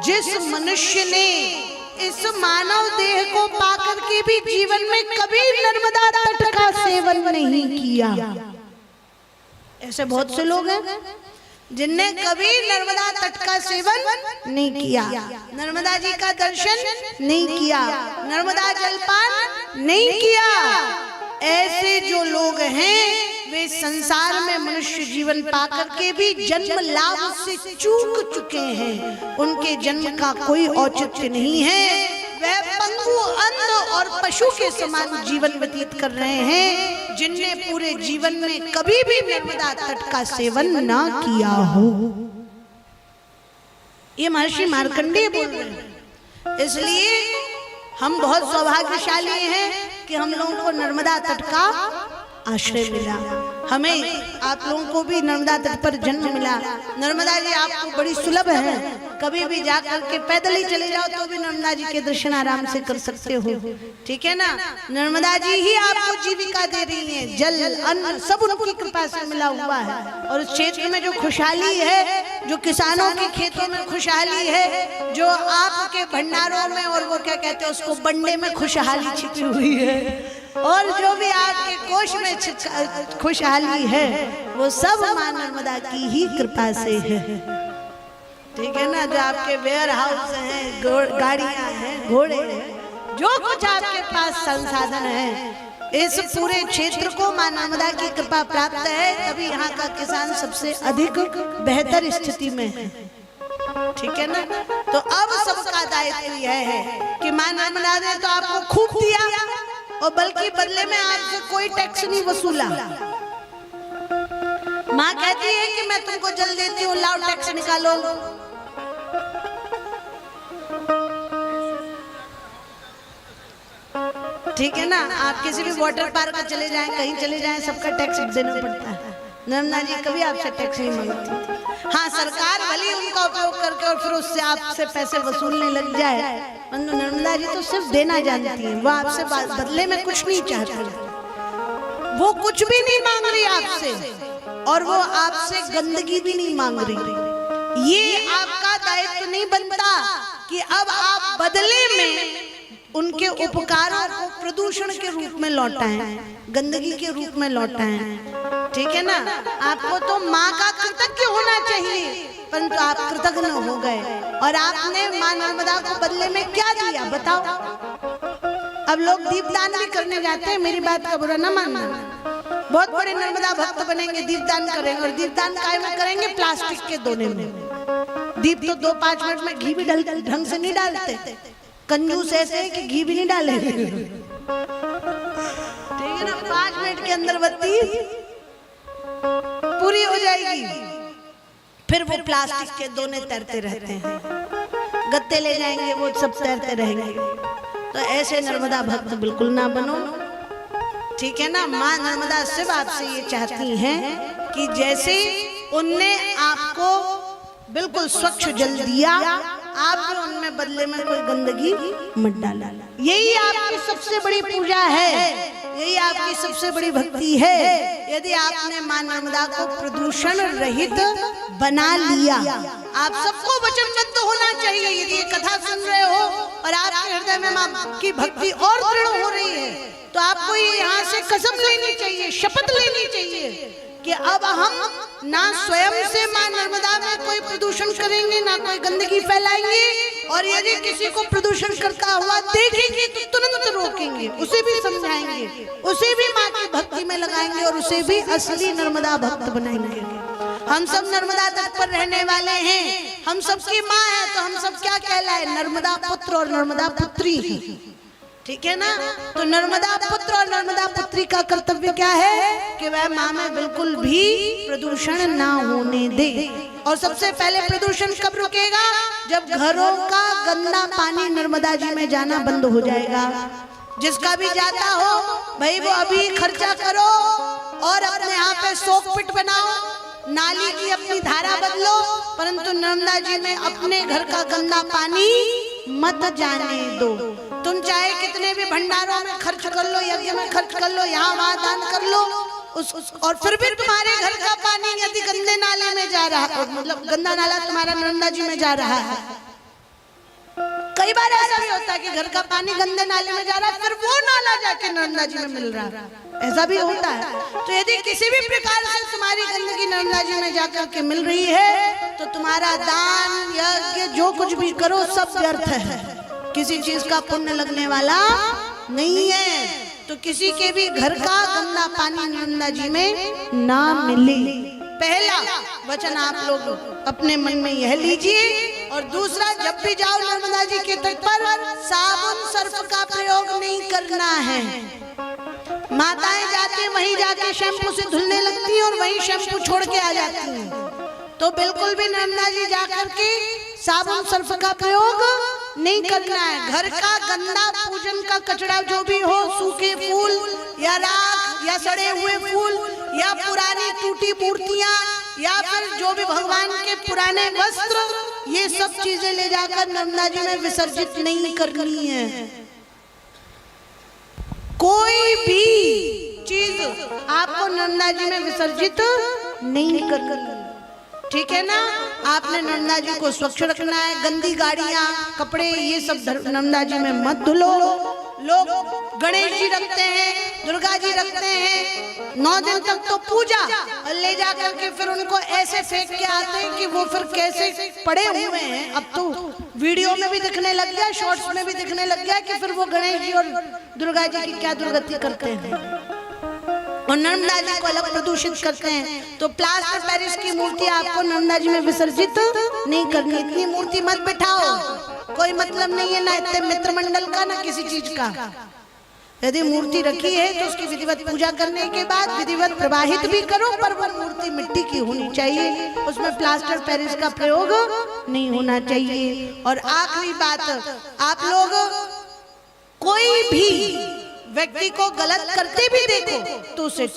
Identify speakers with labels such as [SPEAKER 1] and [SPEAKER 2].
[SPEAKER 1] जिस मनुष्य ने इस मानव देह को पाकर के भी जीवन में कभी नर्मदा तट का सेवन नहीं किया, ऐसे बहुत से लोग हैं जिनने कभी नर्मदा तट का सेवन नहीं किया, नर्मदा जी का दर्शन नहीं किया, नर्मदा जलपान नहीं किया। ऐसे जो लोग हैं वे संसार में मनुष्य जीवन पाकर के भी जन्म लाभ से चूक चुके हैं, उनके जन्म का कोई औचित्य नहीं है। वह पंगु, अंध और पशु के समान जीवन व्यतीत कर रहे हैं जिनने पूरे जीवन में कभी भी नर्मदा तट का सेवन ना किया हो। ये महर्षि मार्कंडेय बोल रहे हैं। इसलिए हम बहुत सौभाग्यशाली हैं कि हम लोगों को नर्मदा तट का आश्रय मिला, हमें आप लोगों को भी नर्मदा तट पर जन्म मिला। नर्मदा जी आपको बड़ी सुलभ है, कभी भी जाकर के पैदल ही चले जाओ तो भी नर्मदा जी के दर्शन आराम से कर सकते हो, ठीक है ना। नर्मदा जी ही आपको जीविका दे रही हैं, जल अन्न सब उनकी कृपा से मिला हुआ है। और उस क्षेत्र में जो खुशहाली है, जो किसानों के खेतों में खुशहाली है, जो आपके भंडारों में और वो क्या कहते हैं उसको बंडे में खुशहाली छिपी हुई है, और जो भी आपके कोष में खुशहाली है वो सब मां नर्मदा की ही कृपा से है, ठीक है ना। जो आपके वेयर हाउस हैं, गाड़ियां हैं, घोड़े हैं, जो कुछ आपके पास संसाधन है, इस पूरे क्षेत्र को मां नर्मदा की कृपा प्राप्त है, तभी यहाँ का किसान सबसे अधिक बेहतर स्थिति में है, ठीक है ना। तो अब सबका दायित्व यह है कि मां नर्मदा ने तो आपको खूब दिया और बल्कि बदले में आपसे कोई टैक्स नहीं वसूला। माँ कहती है कि मैं तुमको जल देती हूँ, लाओ टैक्स निकालो। ठीक है ना, आप किसी भी वाटर पार्क में चले जाएं, कहीं चले जाएं, सबका टैक्स देना पड़ता है। नर्मदा जी कभी आपसे टैक्स नहीं मांगती। हाँ, सरकार भले उनका उपयोग करके और फिर उससे आपसे पैसे वसूलने लग जाए, परंतु नर्मदा जी तो सिर्फ देना जानती हैं, वो आपसे बदले में कुछ नहीं चाहती, वो कुछ भी नहीं मांग रही आपसे, और वो आपसे गंदगी भी नहीं मांग रही। ये आपका दायित्व नहीं बनता कि अब आप बदले में उनके उपकारों को प्रदूषण के रूप में लौटाएं, गंदगी के रूप में लौटाएं, ठीक है ना। आपको तो माँ का कृतज्ञ होना चाहिए, परंतु आप कृतज्ञ हो गए और आपने माँ नर्मदा को बदले में क्या दिया बताओ। अब लोग दीपदान भी करने जाते हैं, मेरी बात का बुरा ना मानना, बहुत बड़े नर्मदा भक्त बनेंगे, दीपदान करेंगे, और दीपदान काय में करेंगे? प्लास्टिक के दोने में। दीप तो 2-5 मिनट में घी भी ढंग से नहीं डालते, कंजूस ऐसे है कि घी भी नहीं डाले, ठीक है ना। 5 मिनट के अंदर बत्ती पूरी हो जाएगी, फिर वो प्लास्टिक के दोने तैरते रहते हैं, गत्ते ले जाएंगे वो सब तैरते रहेंगे। तो ऐसे नर्मदा भक्त बिल्कुल ना बनो, ठीक है ना। माँ नर्मदा सिर्फ आपसे ये चाहती हैं कि जैसे उनने आपको बिल्कुल स्वच्छ जल दिया, आप भी उनमें बदले में कोई गंदगी मत डाला। यही आपकी सबसे बड़ी पूजा है, यही आपकी सबसे बड़ी भक्ति है। यदि आपने मां नर्मदा को प्रदूषण रहित बना लिया, आप सबको वचनबद्ध होना चाहिए। यदि ये कथा सुन रहे हो और आपके हृदय में मां की भक्ति और दृढ़ हो रही है, तो आपको यहाँ से कसम लेनी चाहिए, शपथ लेनी चाहिए कि अब हम ना स्वयं से मां नर्मदा में कोई प्रदूषण करेंगे, ना कोई गंदगी फैलाएंगे, और यदि किसी को प्रदूषण करता हुआ देखेंगे तो तुरंत रोकेंगे, उसे भी समझाएंगे, उसे भी मां की भक्ति में लगाएंगे और उसे भी असली नर्मदा भक्त बनाएंगे। हम सब नर्मदा तट पर रहने वाले हैं, हम सबकी माँ है, तो हम सब क्या कहलाए? नर्मदा पुत्र और नर्मदा पुत्री, ठीक है ना। तो नर्मदा पुत्र और नर्मदा पुत्री का कर्तव्य क्या है कि वह माँ में बिल्कुल भी प्रदूषण ना होने दे। और सबसे पहले प्रदूषण कब रुकेगा? जब घरों का गंदा पानी नर्मदा जी में जाना बंद हो जाएगा। जिसका भी जाता हो भाई वो अभी खर्चा करो और अपने यहाँ पे सोक पिट बनाओ, नाली की अपनी धारा बदलो, परंतु नर्मदा जी में अपने घर का गंदा पानी मत जाने दो। तुम चाहे कितने भी भंडारों में खर्च कर लो, यज्ञ में खर्च कर लो, यहाँ वहाँ दान कर लो, और फिर भी तुम्हारे घर का पानी यदि गंदे नाले में जा रहा है, मतलब गंदा नाला तुम्हारा नर्मदा जी में जा रहा है, कई बार ऐसा भी होता है कि घर का पानी गंदे नाले में जा रहा है, फिर वो नाला जाके नर्मदा जी में मिल रहा है, ऐसा भी होता है। तो यदि किसी भी प्रकार से तुम्हारी गंदगी नर्मदा जी में जाकर के मिल रही है तो तुम्हारा दान यज्ञ जो कुछ भी करो सब व्यर्थ है, किसी चीज का पुण्य लगने वाला नहीं है। तो किसी के भी घर का गंदा पानी नर्मदा जी में ना मिले, पहला वचन आप लोग अपने मन में यह लीजिए। और दूसरा, जब भी जाओ नर्मदा जी के तट पर साबुन सर्फ का प्रयोग नहीं करना है। माताएं जाती वहीं जाके शैम्पू से धुलने लगती हैं और वहीं शैम्पू छोड़ के आ जाती हैं। तो बिल्कुल भी नर्मदा जी जाकर के साबुन सर्फ का प्रयोग नहीं करना है। घर का गंदा पूजन का कचरा जो भी हो, सूखे फूल या राख या सड़े हुए फूल या पुरानी टूटी मूर्तियां या फिर जो भी भगवान के पुराने वस्त्र, ये सब चीजें ले जाकर नर्मदा जी में विसर्जित नहीं करनी है। कोई भी चीज आपको नर्मदा जी में विसर्जित नहीं करनी, ठीक है ना। आपने नर्मदा जी को स्वच्छ रखना है। गंदी गाड़ियां, कपड़े, ये सब नर्मदा जी में मत धुलो। लोग गणेश जी रखते हैं, दुर्गा जी रखते हैं, 9 दिन तक तो पूजा, और ले जाकर के फिर उनको ऐसे फेंक के आते हैं कि वो फिर कैसे पड़े हुए हैं। अब तो वीडियो में भी दिखने लग गया, शॉर्ट्स में भी दिखने लग गया कि फिर वो गणेश जी और दुर्गा जी की क्या दुर्गति करते हैं और नर्मदा जी को अलग प्रदूषित करते हैं। तो प्लास्टर पेरिस की मूर्ति आपको नर्मदा जी में विसर्जित नहीं करनी। इतनी मूर्ति मत बिठाओ, कोई मतलब नहीं है ना इतने मित्र मंडल का ना किसी चीज का। यदि मूर्ति रखी है तो उसकी विधिवत पूजा करने के बाद विधिवत प्रवाहित भी करो, पर वो मूर्ति मिट्टी की होनी चाहिए, उसमें प्लास्टर पेरिस का प्रयोग नहीं होना चाहिए। और आखिरी बात, आप लोग कोई भी व्यक्ति को गलत करते भी देखो तो उसे